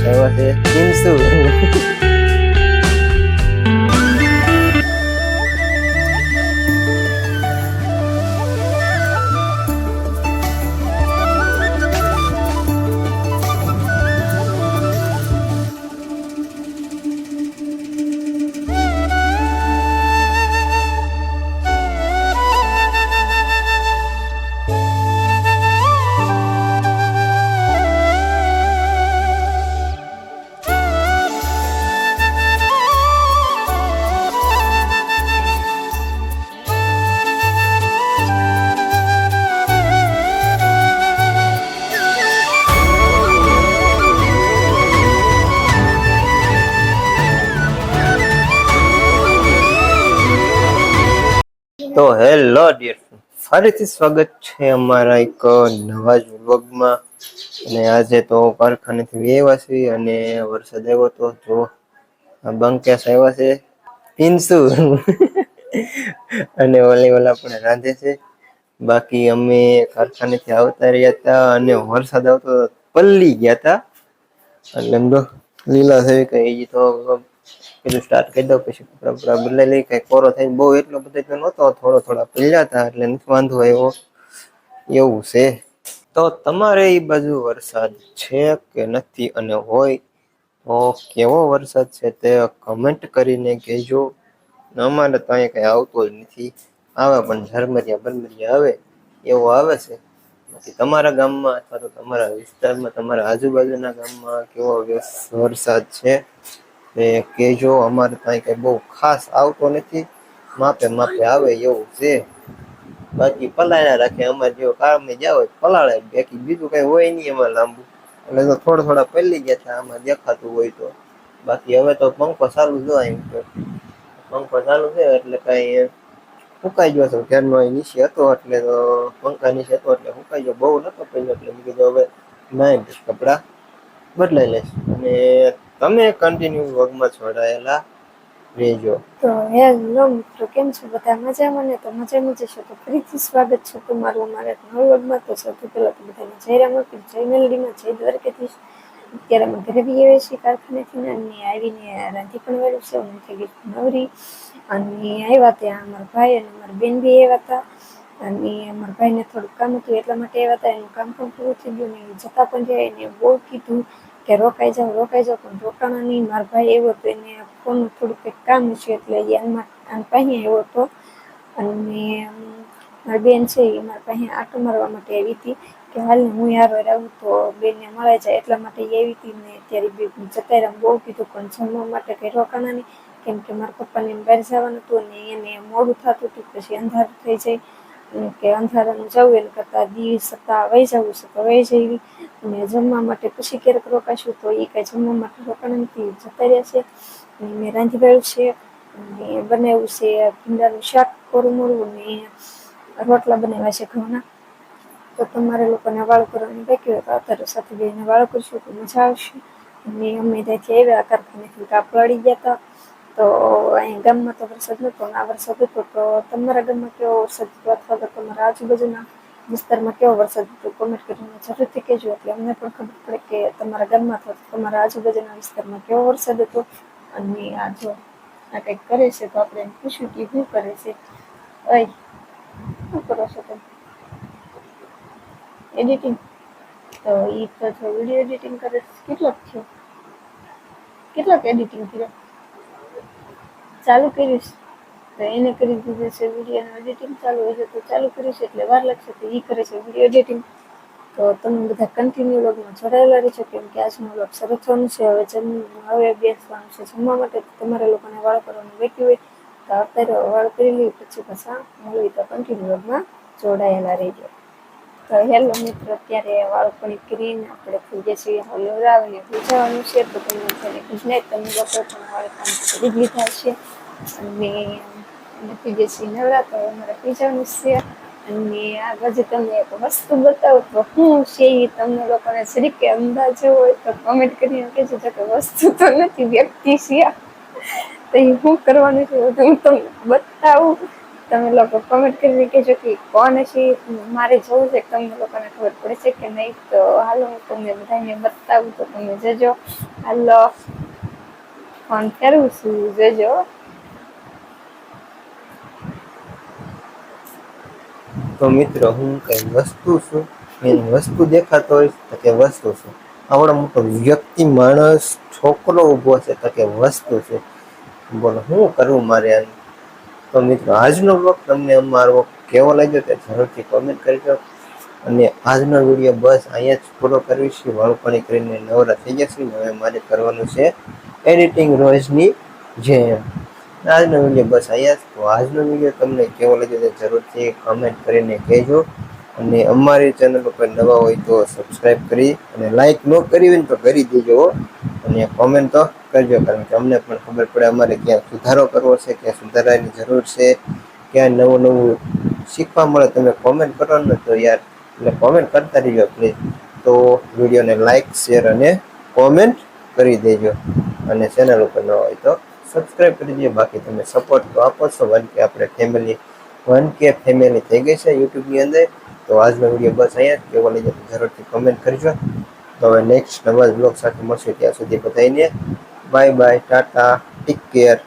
આવ્યા છે પિન્સુ. તો હેલો ડિયર, ફરીથી સ્વાગત છે અમારા એક નવા જ વ્લોગમાં. અને આજે તો કારખાનેથી આવ્યા છીએ અને વરસાદ આવ્યો તો જો બંકેસ આવ્યા છે પિન્સુ અને ઓલા પણ રાંધે છે. બાકી અમે કારખાનેથી આવતા રહ્યા હતા અને વરસાદ આવતો પલ્લી ગયા હતા. એટલે એમ તો લીલા થઈ કઈ તો પેલું સ્ટાર્ટ કરી દઉં, પછી કપડા બદલાઈ લઈ. કઈ કોરો થાય બહુ એટલો બધો નહોતો, થોડા પીળ્યા હતા એટલે નથી વાંધો આવ્યો એવું છે. તો તમારે એ બાજુ વરસાદ છે કે નથી, અને હોય તો કેવો વરસાદ છે તે કમેન્ટ કરીને કહેજો. અમારે તો અહીંયા કઈ આવતો જ નથી, આવે પણ ઝરમરિયા આવે એવો આવે છે. તમારા ગામમાં અથવા તો તમારા વિસ્તારમાં, તમારા આજુબાજુના ગામમાં કેવો વરસાદ છે તે કહેજો. અમારે ત્યાં કઈ બહુ ખાસ આવતો નથી, માપે માપે આવે એવું છે. બાકી પલાળ્યા રાખે, અમારે જેવો કામ ને જાવ પલાળે, બાકી બીજું કઈ હોય નહીં એમાં લાંબુ. એટલે તો થોડા પલળી ગયા છે આમાં દેખાતું હોય તો. બાકી હવે તો પંખો ચાલુ જો, પંખો ચાલુ છે એટલે કઈ ફૂંકાઈ ગયો છે. ઘરનો નીચે હતો એટલે તો પંખા નીચે હતો એટલે ફૂંકાઈ ગયો, બહુ નતો પડ્યો એટલે મેં કીધું હવે નાઈ કપડા બદલાઈ લઈશ. અને તમે કન્ટિન્યુ વર્ગમાં જોડાયેલા રહેજો. તો હેલો મિત્રો, કેમ છો બધા? મજામાં ને? તો મજામાં જશો તો ફરીથી સ્વાગત છે તમારું અમારા નવા વર્ગમાં. તો સૌથી પહેલા તો બધાને જય રામપીર, જય મેલડીમાં, જય દ્વારકાધીશ. અત્યારે અમે ઘરે બી આવ્યા છીએ કારખાનેથી, અને આવીને રાંધી પણ વાળું છે. હું થઈ ગઈ નવરી અને આવ્યા ત્યાં અમારા ભાઈ અને અમારા બેન બી આવ્યા હતા. અને અમારા ભાઈને થોડુંક કામ હતું એટલા માટે આવ્યા હતા. એનું કામ પણ પૂરું થઈ ગયું ને જતા પણ જાય. એને બહુ કીધું કે રોકાઈ જાઓ, પણ રોકાણા નહીં. મારા ભાઈ આવ્યો તો એને ફોનનું થોડુંક કંઈક કામ છે એટલે આન પાસે આવ્યો હતો. અને મારી બેન છે એ મારા પાસે આંટો મારવા માટે આવી હતી કે હાલ હું યાર આવું તો બેનને મળાઈ જાય, એટલા માટે એ આવી હતી. ને ત્યારે બે જતા રહ્યા બહુ કીધું, પણ જમવા માટે કંઈ રોકાણા નહીં, કેમ કે મારા પપ્પાને બહાર જવાનું હતું અને એને મોડું થતું હતું. પછી અંધારું થઈ જાય કે અંધારાનું જવું એના કરતાં દિવસ હતા વહી જવું છે તો વહી જવી. અને જમવા માટે પછી ક્યારેક રોકાશું, તો એ કાંઈ જમવા માટે રોકાણા નથી, જતા રહ્યા છે. અને મેં રાંધી વાળું છે અને બનાવ્યું છે ભીંડાનું શાક કોરું મોરું, અને રોટલા બનાવ્યા છે ઘઉંના. તો તમારે લોકોને વાળો કરવાની બાકી હોય તો અત્યારે સાથે બેને વાળો કરશું તો મજા આવશે. અને અમે ત્યાંથી આવ્યા કારખાનેથી કાપ વાળી ગયા હતા. તો અહીં ગામમાં તો વરસાદ નહોતો, આ વરસાદ હતો. તો તમારા ગામમાં કેવો વરસાદ હતો, અથવા તો તમારા આજુબાજુના વિસ્તારમાં કેવો વરસાદ હતો કોમેન્ટ કરીને જરૂરથી કહેજો, એટલે અમને પણ ખબર પડે કે તમારા ગામમાં અથવા તમારા આજુબાજુના વિસ્તારમાં કેવો વરસાદ હતો. અને આ જો આ કંઈક કરે છે તો આપણે એને પૂછ્યું કે શું કરે છે. અય શું કરો છો તમે? એડિટિંગ? તો એ તો જો વિડીયો એડિટિંગ કરે છે. કેટલોક એડિટિંગ કર્યો? ચાલુ કરીશ તો એને કરી દીધું છે વિડીયોનું એડિટિંગ. ચાલુ હશે તો ચાલુ કરીશ એટલે વાર લાગશે. તો એ કરે છે વિડીયો એડિટિંગ. તો તમે બધા કન્ટિન્યુ વ્લોગમાં જોડાયેલા રહેજો, કેમ કે આજનો વ્લોગ શરૂ થવાનું છે. હવે બેસવાનું છે જમવા માટે. તમારા લોકોને વાળ કરવાનું બાકી હોય તો અત્યારે વાળ કરી લઈએ, પછી પાછા મળવી તો કન્ટિન્યુ વ્લોગમાં જોડાયેલા રહેજો. તો હેલો મિત્રો, અત્યારે વાળ કરીને આપણે થઈ ગયા છીએ હલવરાવીને પૂછવાનું છે. તો તમને તેને ગુડ નાઇટ. તમે લોકો પણ વાળ કામ કરી જ લીધા છે અને થઈ ગયા છીએ નવરા. તો અમારે પીવાનું છે. અને આ બાજુ તમને એક વસ્તુ બતાવું તો શું છે એ તમને લોકોને જરીક અંદાજો હોય તો કોમેન્ટ કરીને કહેજો. કે વસ્તુ તો નથી, વ્યક્તિ છે. તો એ શું કરવાનું છે હું તમને બતાવું. તમે લોકો કમેન્ટ કરીને કહેજો કે કોણ હશે, મારે જોવું છે તમને લોકોને ખબર પડે છે કે નહીં. તો હાલો હું તમને બધાને બતાવું તો તમે જજો. હાલો ફોન કરું છું, જોજો. તો મિત્રો હું કઈ વસ્તુ છું, એની વસ્તુ દેખાતો હોય તો કે વસ્તુ છું. આવડો મોટો વ્યક્તિ, માણસ, છોકરો ઉભો છે તો કે વસ્તુ છે. બોલો શું કરવું મારે આને? તો મિત્રો આજનો બ્લોગ તમને અમારો કેવો લાગ્યો તે જરૂરથી કોમેન્ટ કરજો. અને આજનો વિડીયો બસ અહીંયા જ પૂરો કરીશું. વાળુપણી કરીને નવરા થઈ જશે. હવે મારે કરવાનું છે એડિટિંગ રોજની જેમ. આજનો વિડીયો બસ અહીંયા જ. તો આજનો વિડીયો તમને કેવો લાગ્યો તે જરૂરથી કમેન્ટ કરીને કહેજો. અને અમારી ચેનલ ઉપર નવા હોય તો સબસ્ક્રાઇબ કરી અને લાઈક ન કરી હોય ને તો કરી દેજો. અને કોમેન્ટ તો કરજો, કારણ કે અમને પણ ખબર પડે અમારે ક્યાં સુધારો કરવો છે, ક્યાં સુધારાની જરૂર છે, ક્યાં નવું નવું શીખવા મળે. તમે કોમેન્ટ કરો ને તો યાર, એટલે કોમેન્ટ કરતા રહીજો પ્લીઝ. તો વિડીયોને લાઈક, શેર અને કોમેન્ટ કરી દેજો. અને ચેનલ ઉપર ન હોય તો સબસ્ક્રાઇબ કરી દેજો. બાકી તમે સપોર્ટ તો આપો છો. 1K આપણે ફેમિલી 1K ફેમિલી થઈ ગઈ છે યુટ્યુબની અંદર. તો આજનો વિડીયો બસ અહીંયા જ. કેવો લાગ્યો જરૂરથી કમેન્ટ કરજો. તો હવે નેક્સ્ટ નવા બ્લોગ સાથે મળશે. ત્યાં સુધી બધાને bye bye, Tata, take care.